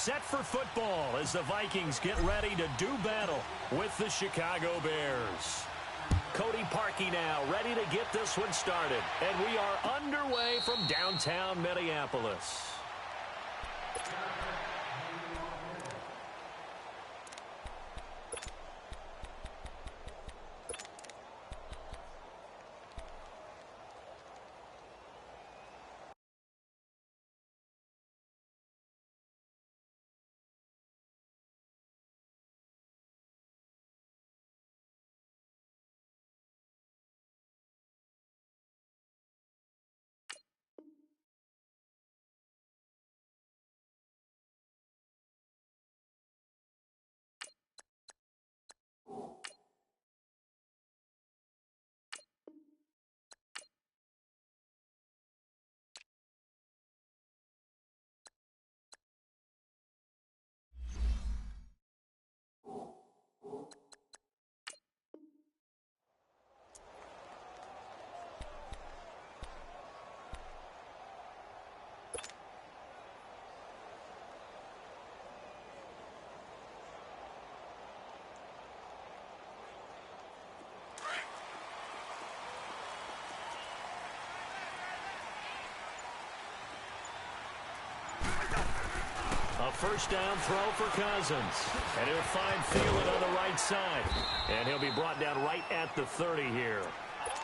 set for football as the Vikings get ready to do battle with the Chicago Bears. Cody Parkey now ready to get this one started. And we are underway from downtown Minneapolis. A first down throw for Cousins. And he'll find Thielen on the right side. And he'll be brought down right at the 30 here.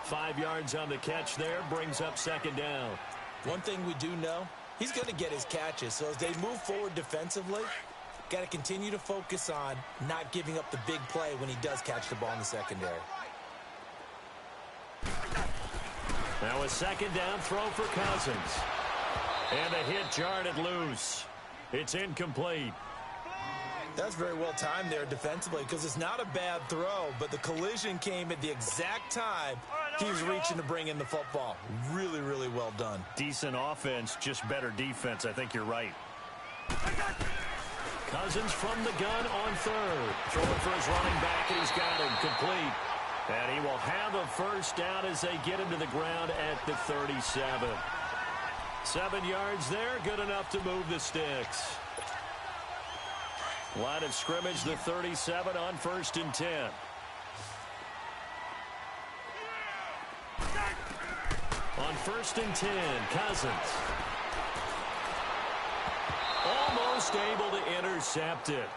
5 yards on the catch there, brings up second down. One thing we do know, he's going to get his catches. So as they move forward defensively, got to continue to focus on not giving up the big play when he does catch the ball in the secondary. Now a second down throw for Cousins. And a hit jarred it loose. It's incomplete. That's very well timed there defensively because it's not a bad throw, but the collision came at the exact time he was reaching to bring in the football. Really, really well done. Decent offense, just better defense. I think you're right. Cousins from the gun on third. Throwing for his running back, and he's got him complete. And he will have a first down as they get into the ground at the 37. 7 yards there, good enough to move the sticks. Line of scrimmage, the 37 on 1st and 10. On 1st and 10, Cousins. Almost able to intercept it.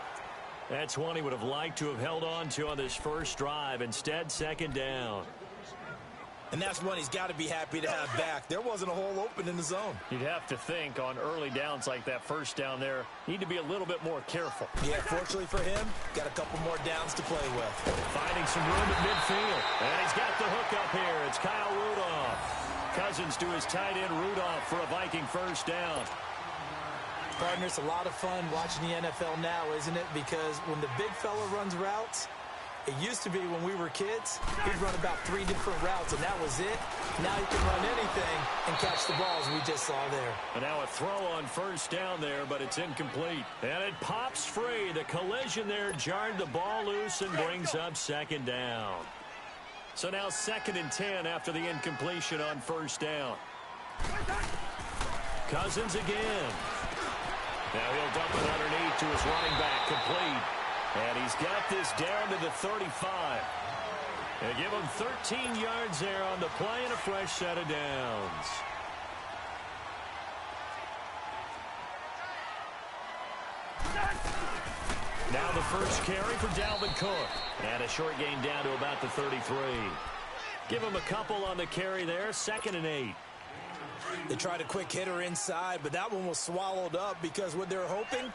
That's one he would have liked to have held on to on this first drive. Instead, second down. And that's one he's got to be happy to have back. There wasn't a hole open in the zone. You'd have to think on early downs like that first down there, need to be a little bit more careful. Yeah, fortunately for him, got a couple more downs to play with. Finding some room at midfield. And he's got the hook up here. It's Kyle Rudolph. Cousins to his tight end Rudolph for a Viking first down. Partner, it's a lot of fun watching the NFL now, isn't it? Because when the big fella runs routes, it used to be when we were kids, he'd run about 3 different routes, and that was it. Now he can run anything and catch the balls we just saw there. And now a throw on first down there, but it's incomplete. And it pops free. The collision there jarred the ball loose and brings up second down. So now 2nd and 10 after the incompletion on first down. Cousins again. Now he'll dump it underneath to his running back, complete. And he's got this down to the 35. They give him 13 yards there on the play and a fresh set of downs. Now the first carry for Dalvin Cook. And a short gain down to about the 33. Give him a couple on the carry there, 2nd and 8. They tried a quick hitter inside, but that one was swallowed up because what they're hoping,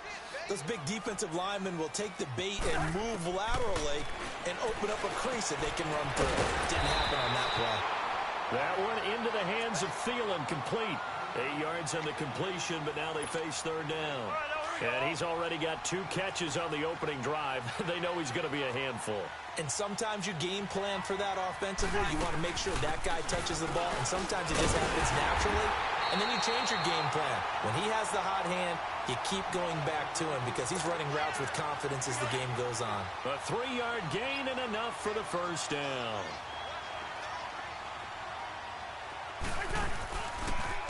those big defensive linemen will take the bait and move laterally and open up a crease that they can run through. Didn't happen on that play. That one into the hands of Thielen, complete. 8 yards on the completion, but now they face third down. And he's already got 2 catches on the opening drive. They know he's going to be a handful. And sometimes you game plan for that offensively. You want to make sure that guy touches the ball, and sometimes it just happens naturally. And then you change your game plan. When he has the hot hand, you keep going back to him because he's running routes with confidence as the game goes on. A 3-yard gain and enough for the first down.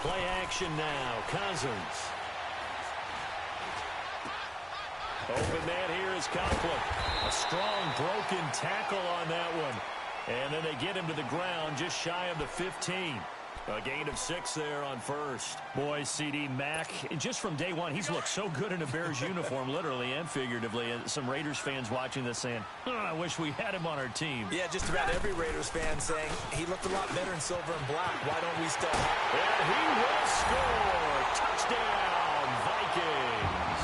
Play action now. Cousins. Open man here is Conklin. A strong broken tackle on that one. And then they get him to the ground just shy of the 15. A gain of 6 there on first. Boy, C.D. Mack, just from day one, he's looked so good in a Bears uniform, literally and figuratively. Some Raiders fans watching this saying, I wish we had him on our team. Yeah, just about every Raiders fan saying he looked a lot better in silver and black. Why don't we still have him? And he will score. Touchdown, Vikings.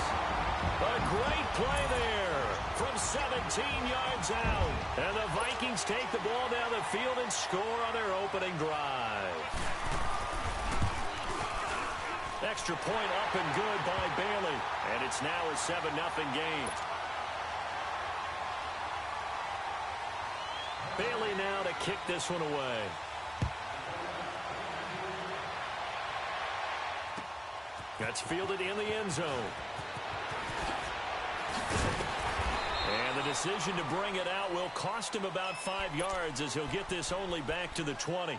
A great play there from 17 yards out. And the Vikings take the ball down the field and score on their opening drive. Extra point up and good by Bailey. And it's now a 7-0 game. Bailey now to kick this one away. That's fielded in the end zone. And the decision to bring it out will cost him about 5 yards as he'll get this only back to the 20.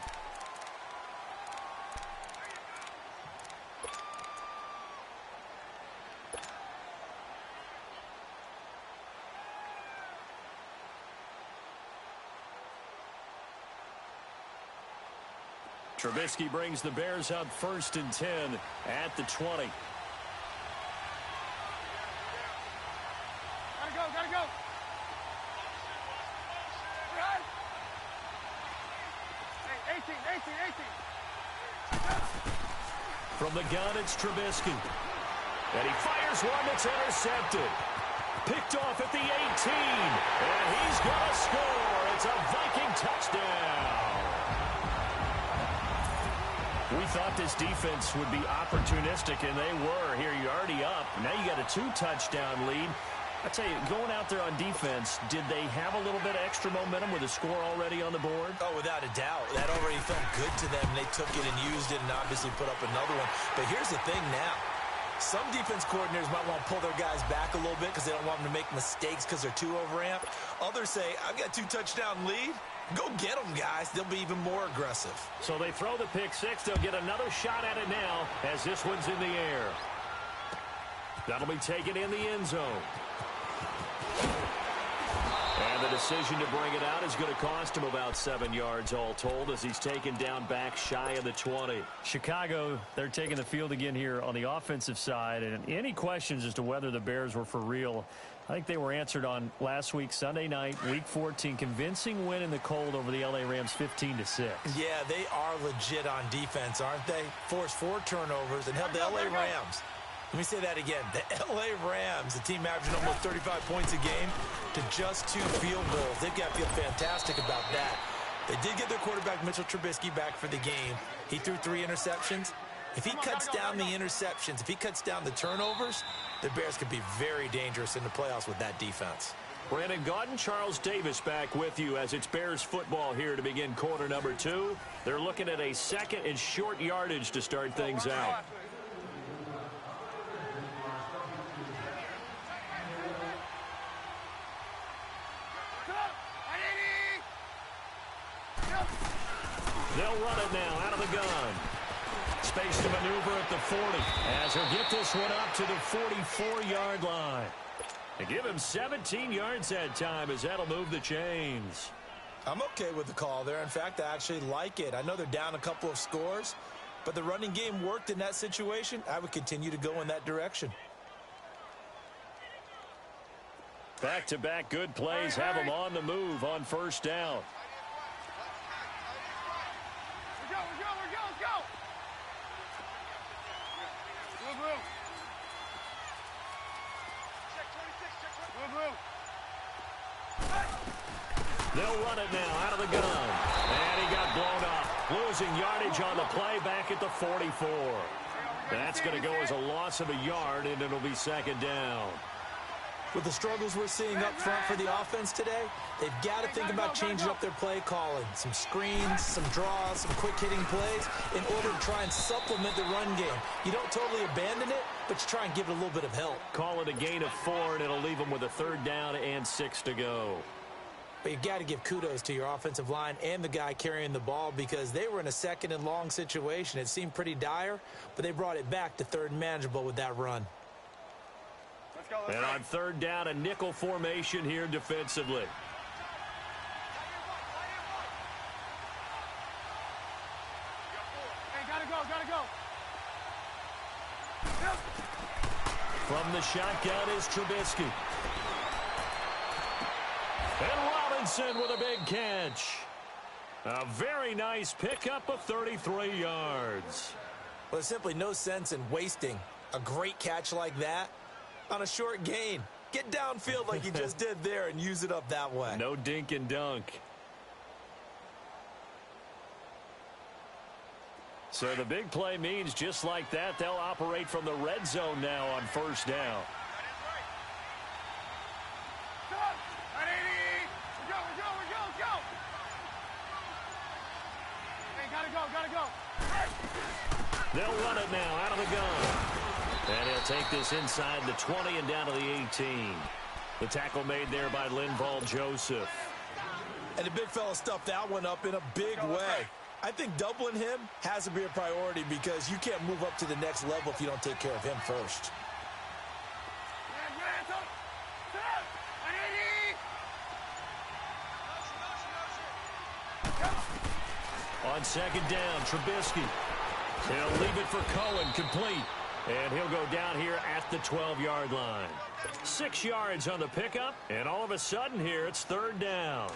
Trubisky brings the Bears up 1st and 10 at the 20. Gotta go, gotta go. Right. Hey, 18. From the gun, it's Trubisky. And he fires one that's intercepted. Picked off at the 18. And he's going to score. It's a Viking touchdown. We thought this defense would be opportunistic, and they were. Here, you're already up. Now you got a 2-touchdown lead. I tell you, going out there on defense, did they have a little bit of extra momentum with a score already on the board? Oh, without a doubt. That already felt good to them. They took it and used it and obviously put up another one. But here's the thing now. Some defense coordinators might want to pull their guys back a little bit because they don't want them to make mistakes because they're too overamped. Others say, I've got a 2-touchdown lead. Go get them, guys. They'll be even more aggressive. So they throw the pick six. They'll get another shot at it now as this one's in the air. That'll be taken in the end zone. And the decision to bring it out is going to cost him about 7 yards all told as he's taken down back shy of the 20. Chicago, they're taking the field again here on the offensive side. And any questions as to whether the Bears were for real, I think they were answered on last week, Sunday night, Week 14. Convincing win in the cold over the L.A. Rams 15-6. Yeah, they are legit on defense, aren't they? Forced 4 turnovers and held the L.A. Rams. Let me say that again. The L.A. Rams, the team averaging almost 35 points a game, to just 2 field goals. They've got to feel fantastic about that. They did get their quarterback, Mitchell Trubisky, back for the game. He threw 3 interceptions. If he cuts down the interceptions, if he cuts down the turnovers, the Bears could be very dangerous in the playoffs with that defense. Brandon Gaudin, Charles Davis back with you as it's Bears football here to begin quarter number 2. They're looking at a 2nd and short yardage to start things out. They'll run it now out of the gun. Space to maneuver at the 40 as he'll get this one up to the 44-yard line. They give him 17 yards that time as that'll move the chains. I'm okay with the call there. In fact, I actually like it. I know they're down a couple of scores, but the running game worked in that situation. I would continue to go in that direction. Back-to-back good plays have them on the move on first down. They'll run it now out of the gun. And he got blown up. Losing yardage on the play back at the 44. That's going to go as a loss of a yard, and it'll be 2nd down. With the struggles we're seeing up front for the offense today, they've got to think about changing up their play calling. Some screens, some draws, some quick-hitting plays in order to try and supplement the run game. You don't totally abandon it, but you try and give it a little bit of help. Call it a gain of 4, and it'll leave them with a 3rd down and 6 to go. But you've got to give kudos to your offensive line and the guy carrying the ball because they were in a 2nd and long situation. It seemed pretty dire, but they brought it back to 3rd and manageable with that run. Let's And on third down, a nickel formation here defensively. Hey, gotta go. From the shotgun is Trubisky. And Robinson with a big catch. A very nice pickup of 33 yards. Well, there's simply no sense in wasting a great catch like that on a short gain. Get downfield like you just did there and use it up that way. No dink and dunk. So the big play means just like that, they'll operate from the red zone now on first down. Gotta go. They'll run it now out of the gun. And he'll take this inside the 20 and down to the 18. The tackle made there by Linval Joseph. And the big fella stuffed that one up in a big way. I think doubling him has to be a priority because you can't move up to the next level if you don't take care of him first. On second down, Trubisky. He'll leave it for Cohen, complete. And he'll go down here at the 12-yard line. 6 yards on the pickup, and all of a sudden here it's third down.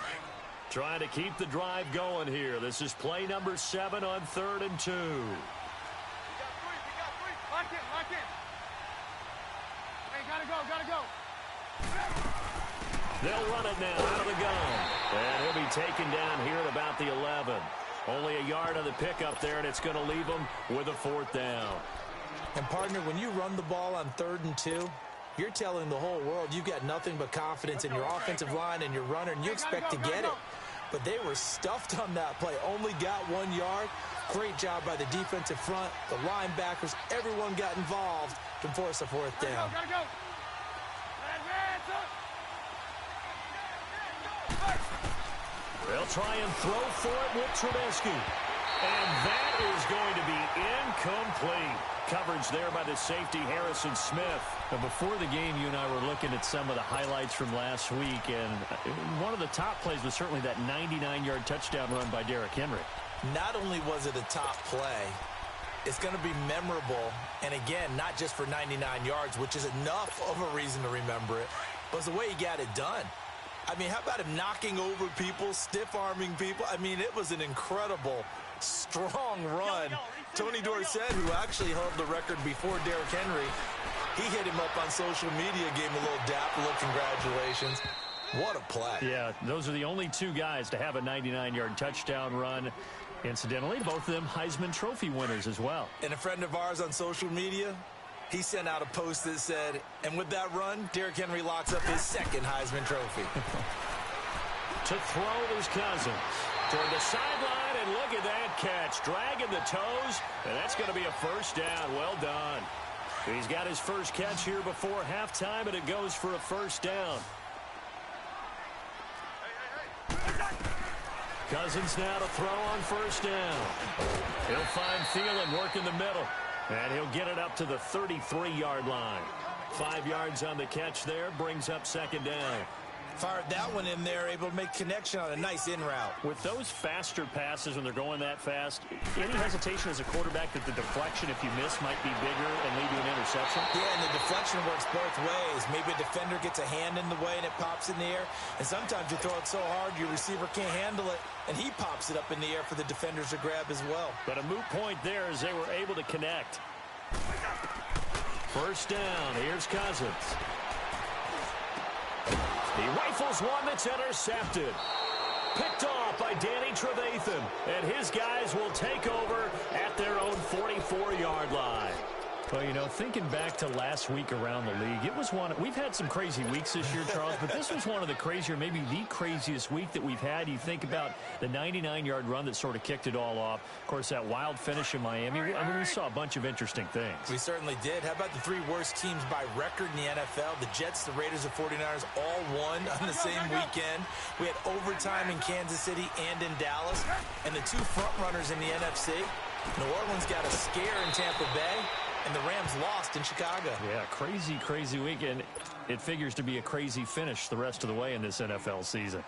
Trying to keep the drive going here. This is play number 7 on 3rd and 2. We got three. Lock in. Hey, gotta go. They'll run it now out of the gun. And he'll be taken down here at about the 11. Only a yard on the pickup there, and it's going to leave him with a 4th down. And, partner, when you run the ball on 3rd and 2, you're telling the whole world you've got nothing but confidence in your offensive line and your runner, and you expect to get it. But they were stuffed on that play. Only got 1 yard. Great job by the defensive front, the linebackers. Everyone got involved to force a 4th down. Gotta go. They'll try and throw for it with Trubisky. And that is going to be incomplete. Coverage there by the safety, Harrison Smith. Now, before the game, you and I were looking at some of the highlights from last week, and one of the top plays was certainly that 99-yard touchdown run by Derrick Henry. Not only was it a top play, it's going to be memorable, and again, not just for 99 yards, which is enough of a reason to remember it, but it's the way he got it done. I mean, how about him knocking over people, stiff-arming people? I mean, it was an incredible, strong run. Tony Dorsett, who actually held the record before Derrick Henry, he hit him up on social media, gave him a little dap, a little congratulations. What a play. Yeah, those are the only 2 guys to have a 99-yard touchdown run. Incidentally, both of them Heisman Trophy winners as well. And a friend of ours on social media, he sent out a post that said, and with that run, Derrick Henry locks up his 2nd Heisman Trophy. To throw is Cousins. Toward the sideline, and look at that catch. Dragging the toes, and that's going to be a 1st down. Well done. He's got his first catch here before halftime, and it goes for a 1st down. Cousins now to throw on 1st down. He'll find Thielen working the middle. And he'll get it up to the 33-yard line. 5 yards on the catch there, brings up 2nd down. Fired that one in there, able to make connection on a nice in route. With those faster passes when they're going that fast, any hesitation as a quarterback that the deflection, if you miss, might be bigger and lead to an interception? Yeah, and the deflection works both ways. Maybe a defender gets a hand in the way and it pops in the air. And sometimes you throw it so hard your receiver can't handle it, and he pops it up in the air for the defenders to grab as well. But a moot point there as they were able to connect. 1st down. Here's Cousins. He rifles one that's intercepted. Picked off by Danny Trevathan. And his guys will take over at their own 44-yard line. Well, you know, thinking back to last week around the league, it was one. We've had some crazy weeks this year, Charles, but this was one of the crazier, maybe the craziest week that we've had. You think about the 99-yard run that sort of kicked it all off. Of course, that wild finish in Miami. I mean, we saw a bunch of interesting things. We certainly did. How about the 3 worst teams by record in the NFL? The Jets, the Raiders, the 49ers all won on the same weekend. We had overtime in Kansas City and in Dallas. And the 2 front runners in the NFC, New Orleans got a scare in Tampa Bay. And the Rams lost in Chicago. Yeah, crazy weekend. It figures to be a crazy finish the rest of the way in this NFL season.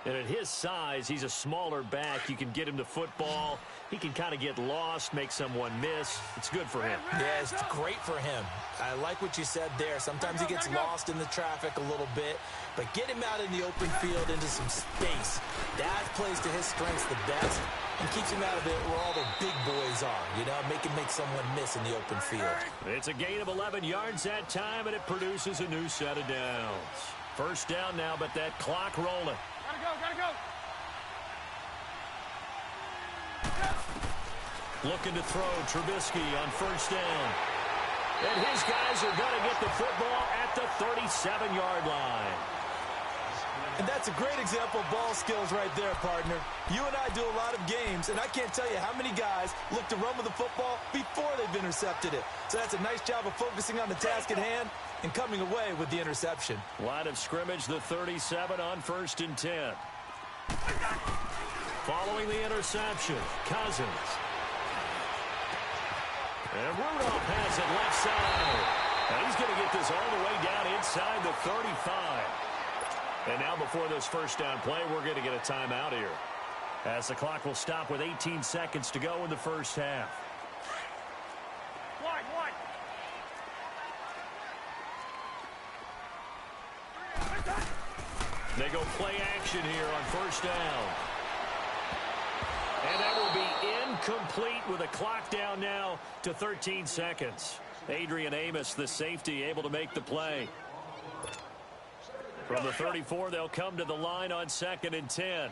And at his size, he's a smaller back. You can get him to football. He can kind of get lost, make someone miss. It's good for him. Yeah, it's great for him. I like what you said there. Sometimes he gets lost in the traffic a little bit, but get him out in the open field into some space. That plays to his strengths the best and keeps him out of it where all the big boys are, you know, make someone miss in the open field. It's a gain of 11 yards that time, and it produces a new set of downs. First down now, but that clock rolling. Gotta go. Looking to throw Trubisky on first down. And his guys are going to get the football at the 37-yard line. And that's a great example of ball skills right there, partner. You and I do a lot of games, and I can't tell you how many guys look to run with the football before they've intercepted it. So that's a nice job of focusing on the task at hand and coming away with the interception. Line of scrimmage, the 37 on 1st and 10. Following the interception, Cousins. And Rudolph has it left side. And he's going to get this all the way down inside the 35. And now before this first down play, we're going to get a timeout here, as the clock will stop with 18 seconds to go in the first half. Wide. They go play action here on first down. And that will be incomplete with a clock down now to 13 seconds. Adrian Amos, the safety, able to make the play. From the 34, they'll come to the line on 2nd and 10.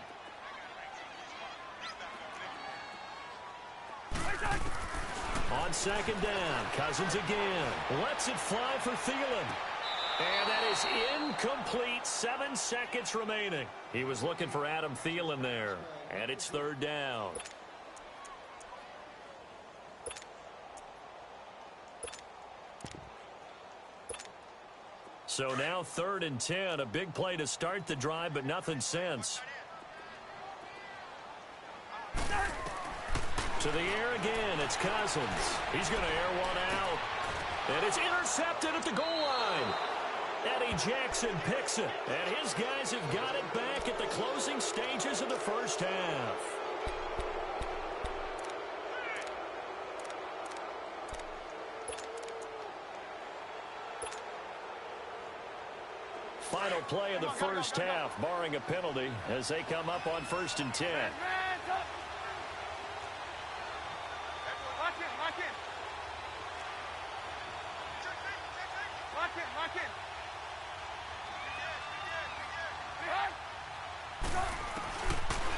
On 2nd down, Cousins again. Lets it fly for Thielen. And that is incomplete. 7 seconds remaining. He was looking for Adam Thielen there. And it's 3rd down. So now 3rd and 10. A big play to start the drive, but nothing since. To the air again. It's Cousins. He's going to air one out. And it's intercepted at the goal line. Eddie Jackson picks it. And his guys have got it back at the closing stages of the first half. Final play of the first half, barring a penalty, as they come up on 1st and 10. Lock in.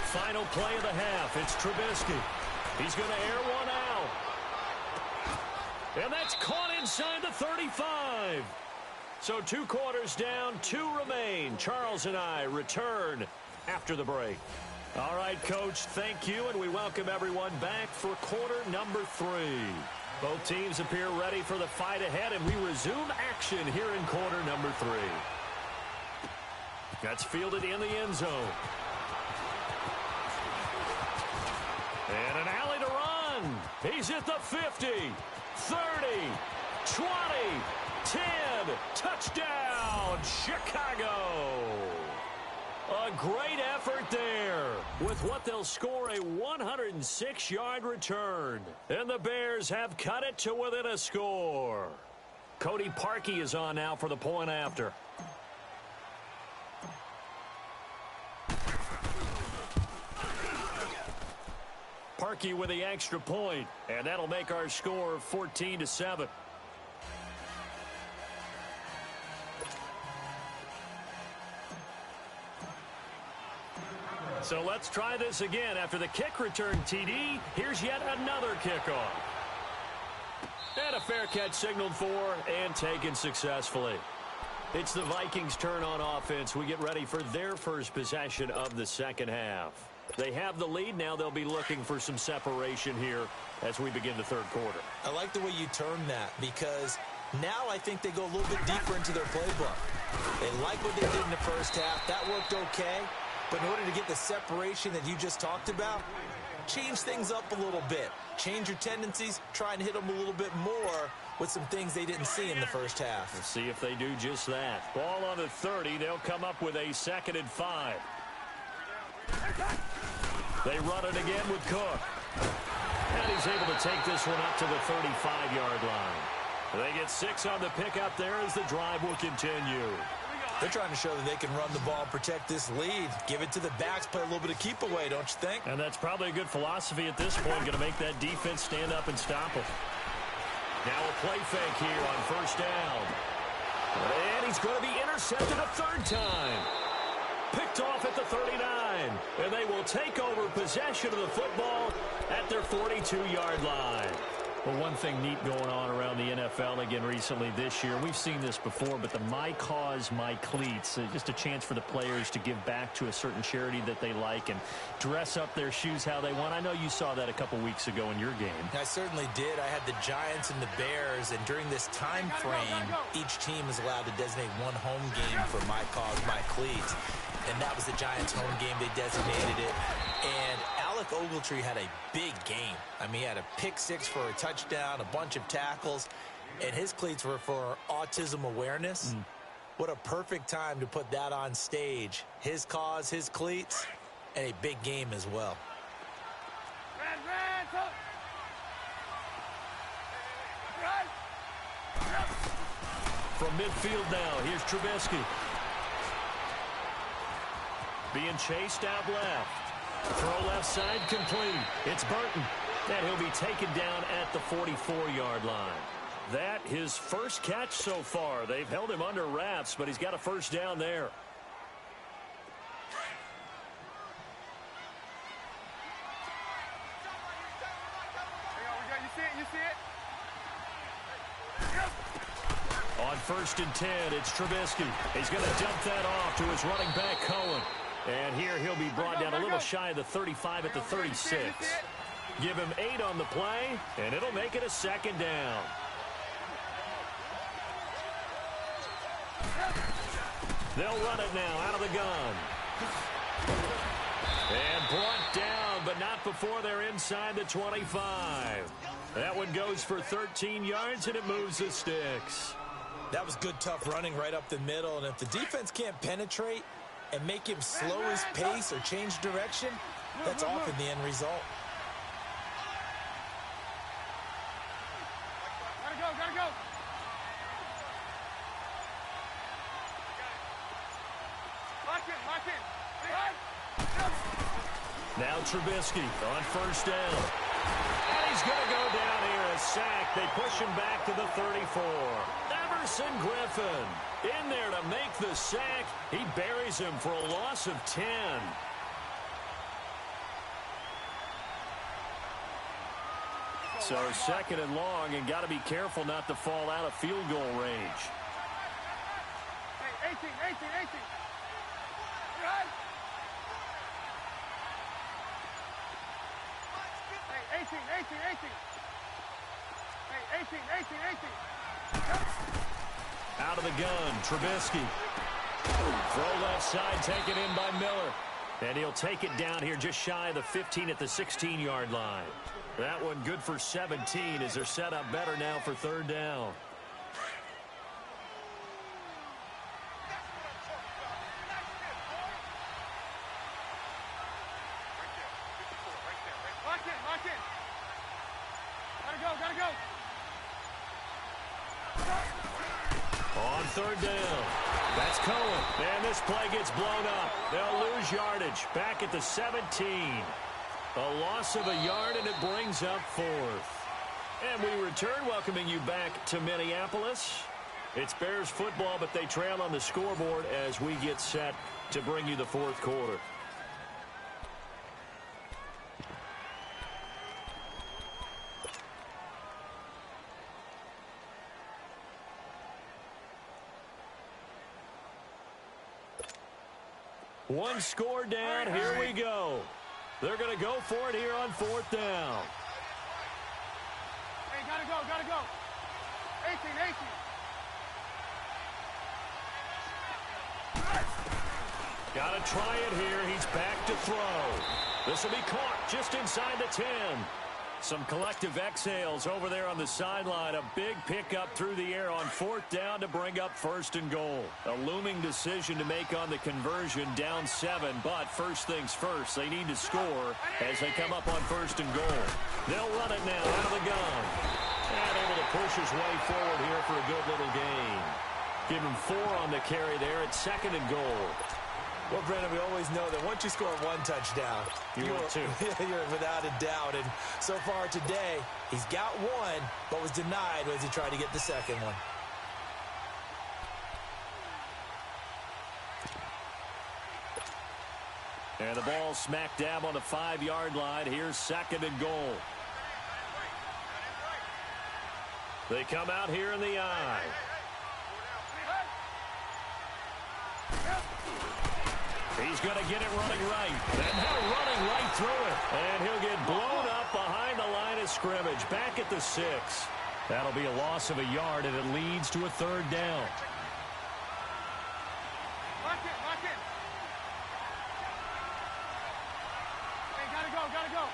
Final play of the half. It's Trubisky. He's going to air one out. And that's caught inside the 35. So 2 quarters down, 2 remain. Charles and I return after the break. All right, Coach, thank you, and we welcome everyone back for quarter number 3. Both teams appear ready for the fight ahead, and we resume action here in quarter number 3. That's fielded in the end zone. And an alley to run. He's at the 50, 30, 20, 10. Touchdown, Chicago. A great effort there with what they'll score a 106-yard return. And the Bears have cut it to within a score. Cody Parkey is on now for the point after. Parkey with the extra point, and that'll make our score 14-7. So let's try this again. After the kick return TD, here's yet another kickoff. And a fair catch signaled for and taken successfully. It's the Vikings' turn on offense. We get ready for their first possession of the second half. They have the lead. Now they'll be looking for some separation here as we begin the third quarter. I like the way you term that, because now I think they go a little bit deeper into their playbook. They like what they did in the first half. That worked okay. But in order to get the separation that you just talked about, change things up a little bit. Change your tendencies, try and hit them a little bit more with some things they didn't see in the first half. Let's see if they do just that. Ball on the 30. They'll come up with a 2nd and 5. They run it again with Cook. And he's able to take this one up to the 35-yard line. They get 6 on the pickup there as the drive will continue. They're trying to show that they can run the ball and protect this lead. Give it to the backs, play a little bit of keep away, don't you think? And that's probably a good philosophy at this point. Going to make that defense stand up and stop them. Now a play fake here on 1st down. And he's going to be intercepted a 3rd time. Picked off at the 39. And they will take over possession of the football at their 42-yard line. Well, one thing neat going on around the NFL again recently this year, we've seen this before, but the My Cause, My Cleats, just a chance for the players to give back to a certain charity that they like and dress up their shoes how they want. I know you saw that a couple weeks ago in your game. I certainly did. I had the Giants and the Bears, and during this time frame, each team is allowed to designate one home game for My Cause, My Cleats. And that was the Giants' home game. They designated it. And Alec Ogletree had a big game. I mean, he had a pick 6 for a touchdown, a bunch of tackles, and his cleats were for autism awareness. What a perfect time to put that on stage. His cause, his cleats, and a big game as well. From midfield now, here's Trubisky. Being chased out left. Throw left side complete. It's Burton. And he'll be taken down at the 44-yard line. That his first catch so far. They've held him under wraps, but he's got a 1st down there. You see it? On 1st and 10, it's Trubisky. He's going to dump that off to his running back, Cohen. And here he'll be brought down a little shy of the 35 at the 36. Give him 8 on the play, and it'll make it a 2nd down. They'll run it now out of the gun. And brought down, but not before they're inside the 25. That one goes for 13 yards, and it moves the sticks. That was good, tough running right up the middle. And if the defense can't penetrate and make him slow his pace or change direction, that's often the end result. Gotta go. Lock in. Now Trubisky on 1st down. And he's going to go down here, a sack. They push him back to the 34. Everson Griffin in there to make the sack. He buries him for a loss of 10. So 2nd and long, and got to be careful not to fall out of field goal range. Hey, 18. Right. Hey, 18. Hey, 18. Out of the gun, Trubisky. Throw left side, taken in by Miller. And he'll take it down here just shy of the 15 at the 16-yard line. That one good for 17 as they're set up better now for 3rd down. Lock in. Gotta go. On 3rd down. That's Cohen. And this play gets blown up. They'll lose yardage. Back at the 17. A loss of a yard, and it brings up 4th. And we return, welcoming you back to Minneapolis. It's Bears football, but they trail on the scoreboard as we get set to bring you the 4th quarter. One score down. Here we go. They're going to go for it here on 4th down. Hey, gotta go. 18. Got to try it here. He's back to throw. This will be caught just inside the 10. Some collective exhales over there on the sideline. A big pickup through the air on 4th down to bring up 1st and goal. A looming decision to make on the conversion, down 7. But first things first, they need to score as they come up on 1st and goal. They'll run it now out of the gun. And able to push his way forward here for a good little gain. Give him 4 on the carry there at 2nd and goal. Well, Brandon, we always know that once you score 1 touchdown, you're without a doubt. And so far today, he's got 1, but was denied as he tried to get the second one. And the ball smack dab on the 5-yard line. Here's 2nd and goal. They come out here in the eye. He's going to get it running right. And now running right through it. And he'll get blown up behind the line of scrimmage. Back at the 6. That'll be a loss of a yard, and it leads to a 3rd down. Lock it. Hey, gotta go.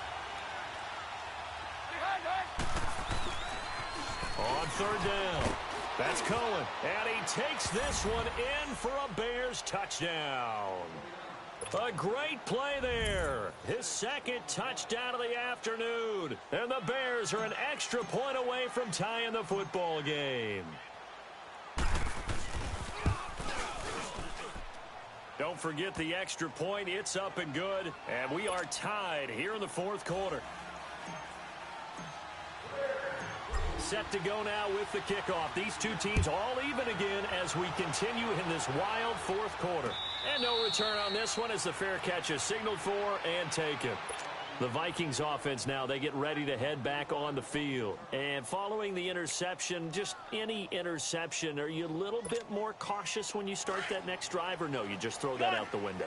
On 3rd down. That's Cohen. And he takes this one in for a Bears touchdown. A great play there. His 2nd touchdown of the afternoon. And the Bears are an extra point away from tying the football game. Don't forget the extra point. It's up and good. And we are tied here in the 4th quarter. Set to go now with the kickoff. These two teams all even again as we continue in this wild 4th quarter. And no return on this one as the fair catch is signaled for and taken. The Vikings offense now, they get ready to head back on the field. And following the interception, just any interception, are you a little bit more cautious when you start that next drive, or no, you just throw that out the window?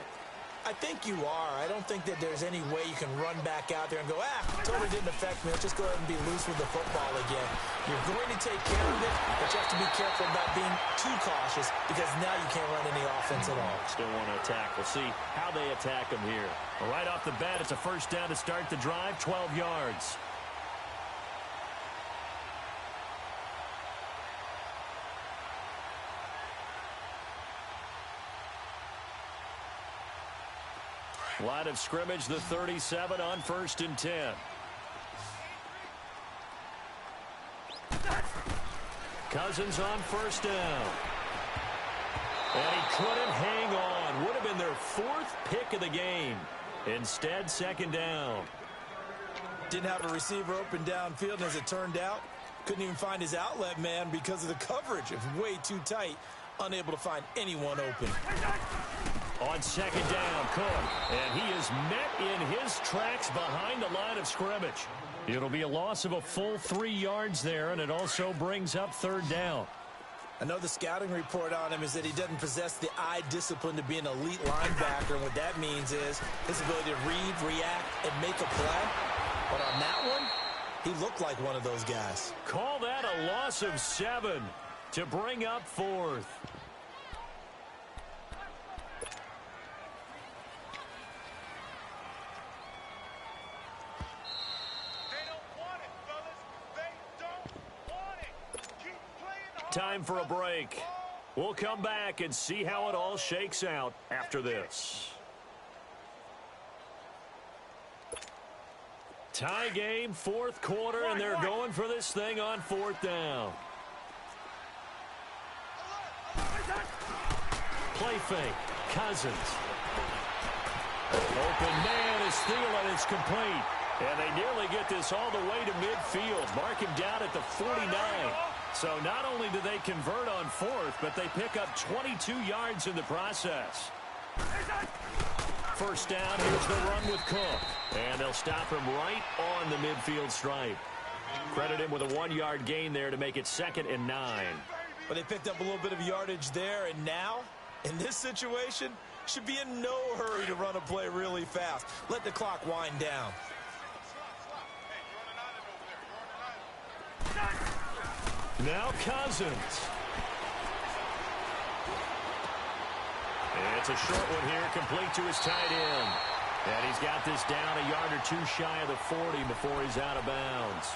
I think you are. I don't think that there's any way you can run back out there and go, totally didn't affect me. Let's just go ahead and be loose with the football again. You're going to take care of it, but you have to be careful about being too cautious because now you can't run any offense at all. Still want to attack. We'll see how they attack them here. Right off the bat, it's a 1st down to start the drive, 12 yards. Line of scrimmage, the 37 on 1st and 10. Cousins on 1st down. And he couldn't hang on. Would have been their 4th pick of the game. Instead, 2nd down. Didn't have a receiver open downfield, and as it turned out, couldn't even find his outlet man because of the coverage. It was way too tight. Unable to find anyone open. On 2nd down, Cook. And he is met in his tracks behind the line of scrimmage. It'll be a loss of a full 3 yards there, and it also brings up 3rd down. I know the scouting report on him is that he doesn't possess the eye discipline to be an elite linebacker. And what that means is his ability to read, react, and make a play. But on that one, he looked like one of those guys. Call that a loss of 7 to bring up 4th. Time for a break. We'll come back and see how it all shakes out after this. Tie game, 4th quarter, and they're going for this thing on 4th down. Play fake. Cousins. Open man is Thielen. It's complete. And they nearly get this all the way to midfield. Mark him down at the 49. So not only do they convert on 4th, but they pick up 22 yards in the process. 1st down, here's the run with Cook. And they'll stop him right on the midfield stripe. Credit him with a 1-yard gain there to make it 2nd and 9. But they picked up a little bit of yardage there, and now, in this situation, should be in no hurry to run a play really fast. Let the clock wind down. Now Cousins. It's a short one here, complete to his tight end. And he's got this down a yard or two shy of the 40 before he's out of bounds.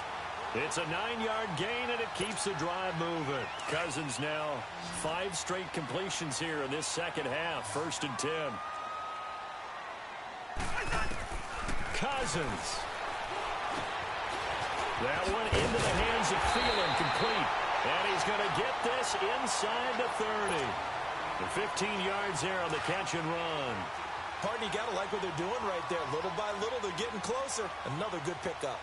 It's a 9-yard gain, and it keeps the drive moving. Cousins now 5 straight completions here in this second half. 1st and 10. Cousins. That one into the hands of Thielen, complete. And he's going to get this inside the 30. The 15 yards there on the catch and run. Pardon, you got to like what they're doing right there. Little by little, they're getting closer. Another good pickup.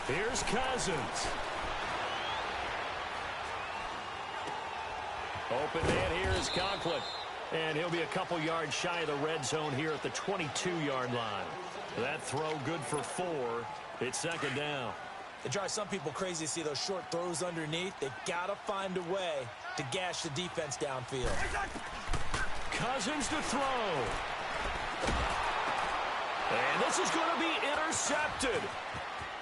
Here's Cousins. Open man here is Conklin. And he'll be a couple yards shy of the red zone here at the 22-yard line. That throw good for 4. It's 2nd down. It drives some people crazy to see those short throws underneath. They've got to find a way to gash the defense downfield. Cousins to throw. And this is going to be intercepted.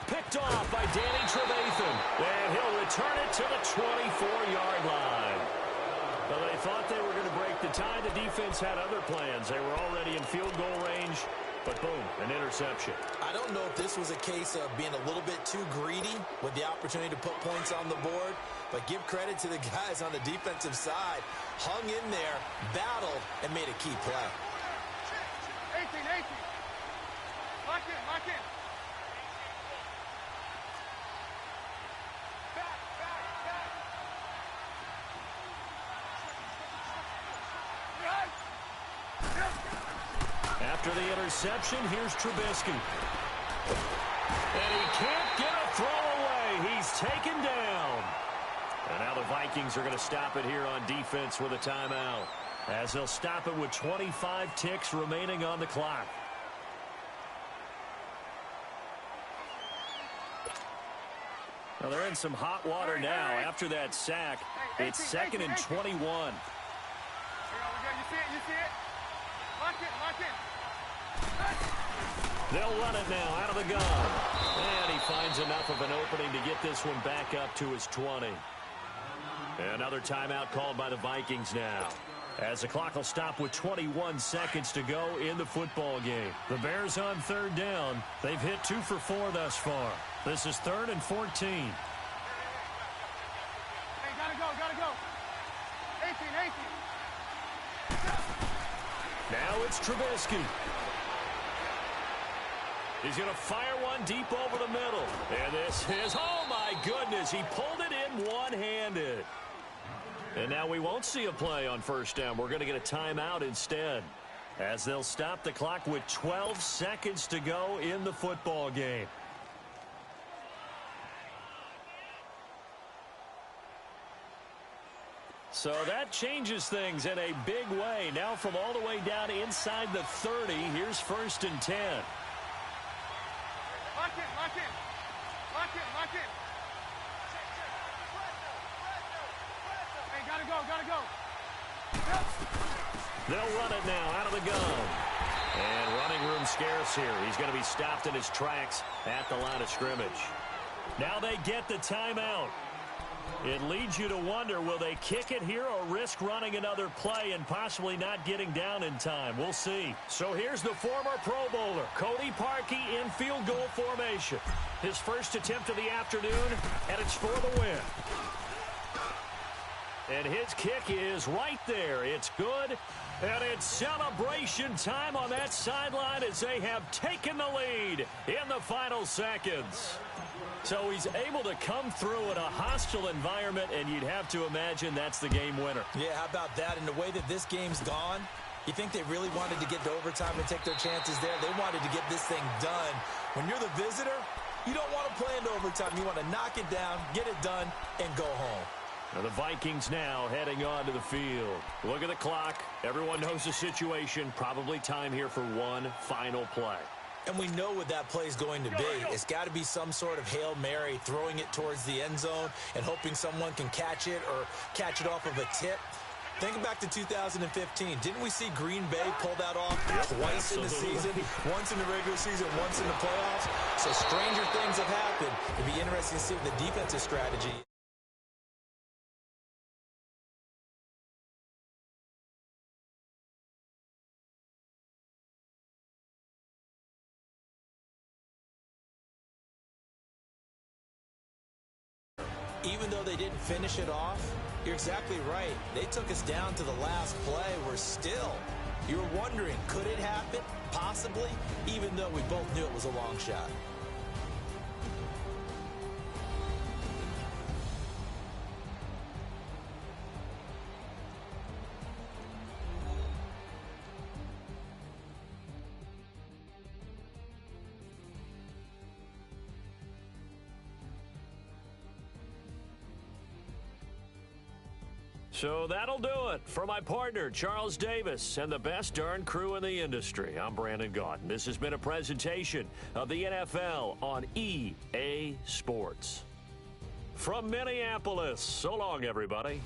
Picked off by Danny Trevathan. And he'll return it to the 24-yard line. Well, they thought they were going to break the tie. The defense had other plans. They were already in field goal range. But boom, an interception. I don't know if this was a case of being a little bit too greedy with the opportunity to put points on the board. But give credit to the guys on the defensive side. Hung in there, battled, and made a key play. 18. Lock in. After the interception, here's Trubisky. And he can't get a throw away. He's taken down. And now the Vikings are going to stop it here on defense with a timeout, as they'll stop it with 25 ticks remaining on the clock. Well, they're in some hot water now after that sack. It's 2nd and 21. You see it? Lock in. They'll run it now out of the gun. And he finds enough of an opening to get this one back up to his 20. Another timeout called by the Vikings now, as the clock will stop with 21 seconds to go in the football game. The Bears on 3rd down. They've hit 2 for 4 thus far. This is 3rd and 14. Hey, gotta go. 18. Now it's Trubisky. He's going to fire one deep over the middle. And this is, oh my goodness, he pulled it in one-handed. And now we won't see a play on 1st down. We're going to get a timeout instead, as they'll stop the clock with 12 seconds to go in the football game. So that changes things in a big way. Now from all the way down inside the 30, here's 1st and 10. Lock in. Hey, gotta go. They'll run it now out of the gun. And running room scarce here. He's going to be stopped in his tracks at the line of scrimmage. Now they get the timeout. It leads you to wonder, will they kick it here or risk running another play and possibly not getting down in time? We'll see. So here's the former Pro Bowler, Cody Parkey, in field goal formation. His first attempt of the afternoon, and it's for the win. And his kick is right there. It's good, and it's celebration time on that sideline as they have taken the lead in the final seconds. So he's able to come through in a hostile environment, and you'd have to imagine that's the game winner. Yeah, how about that? And the way that this game's gone, you think they really wanted to get to overtime and take their chances there? They wanted to get this thing done. When you're the visitor, you don't want to play into overtime. You want to knock it down, get it done, and go home. Now the Vikings now heading onto the field. Look at the clock. Everyone knows the situation. Probably time here for one final play. And we know what that play is going to be. It's got to be some sort of Hail Mary, throwing it towards the end zone and hoping someone can catch it or catch it off of a tip. Think back to 2015. Didn't we see Green Bay pull that off twice in the season? Once in the regular season, once in the playoffs. So stranger things have happened. It'd be interesting to see what the defensive strategy Even though they didn't finish it off, you're exactly right. They took us down to the last play. We're still, you're wondering, could it happen? Possibly, even though we both knew it was a long shot. So that'll do it for my partner, Charles Davis, and the best darn crew in the industry. I'm Brandon Gaudin. This has been a presentation of the NFL on EA Sports. From Minneapolis, so long, everybody.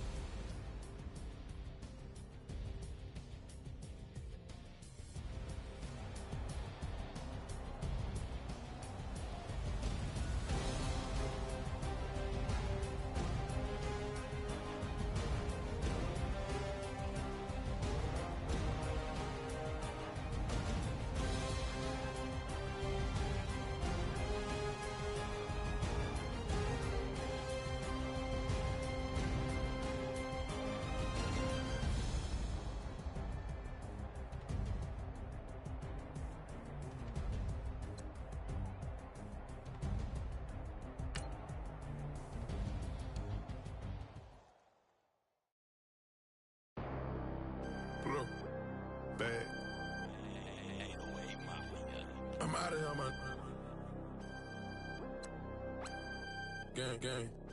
Bad. I'm out of here, man. Gang.